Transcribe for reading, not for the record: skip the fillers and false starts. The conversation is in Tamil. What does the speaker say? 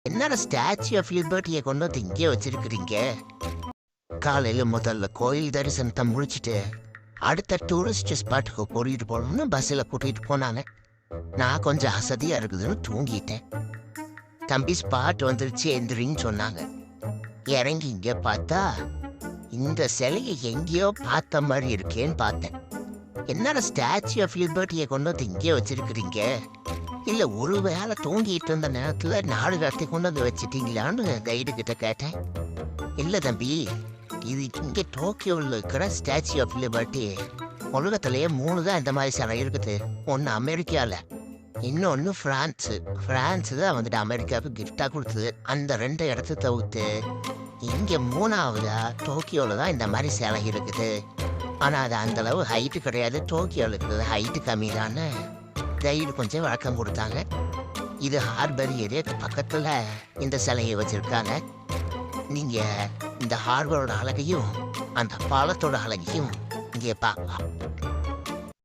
என்னடா ஸ்டாச்சு ஆஃப் லிபர்ட்டியை கொண்டு வந்து இங்கே வச்சிருக்கிறீங்க? காலையில முதல்ல கோயில் தரிசனத்தை முடிச்சுட்டு அடுத்த டூரிஸ்ட் ஸ்பாட்டுக்கு கூட்டிட்டு போகணும்னு பஸ்ஸில் கூட்டிட்டு போனாங்க. நான் கொஞ்சம் அசதியா இருக்குதுன்னு தூங்கிட்டேன். தம்பி ஸ்பாட் வந்துருச்சு எந்திரின்னு சொன்னாங்க. இறங்கி இங்க பார்த்தா இந்த சிலையை எங்கேயோ பார்த்த மாதிரி இருக்கேன்னு பார்த்தேன். என்னடா ஸ்டாச்சு ஆஃப் லிபர்ட்டியை கொண்டு வந்து இங்கே வச்சிருக்கிறீங்க? இல்ல ஒரு வேளை தூங்கிட்டு இருந்த நேரத்துல நாடு கடத்தி கொண்டு வந்து வச்சிட்டீங்களான்னு கைடு கிட்ட கேட்டேன். இல்ல தம்பி, இது இங்க டோக்கியோவில் இருக்கிற ஸ்டாச்சு ஆஃப் லிபர்ட்டி. உலகத்திலேயே 3 தான் இந்த மாதிரி சிலை இருக்குது. ஒன்று அமெரிக்காவில், இன்னொன்று பிரான்ஸ் தான் வந்துட்டு அமெரிக்காவுக்கு கிஃப்டா கொடுத்தது. அந்த 2 இடத்த தவிர்த்து இங்க 3ஆவதா டோக்கியோவில் தான் இந்த மாதிரி சிலை இருக்குது. ஆனால் அது அந்த அளவு ஹைட்டு கிடையாது. டோக்கியோவில் இருக்கிறது ஹைட்டு கம்மி தானே கைடு கொஞ்சம் வழக்கம் கொடுத்தாங்க. இது ஹார்பர் ஏரியாக்கு பக்கத்தில் இந்த சிலையை வச்சிருக்காங்க. நீங்க இந்த ஹார்பரோட அழகையும் அந்த பாலத்தோட அழகையும் இங்கே பார்க்கலாம்.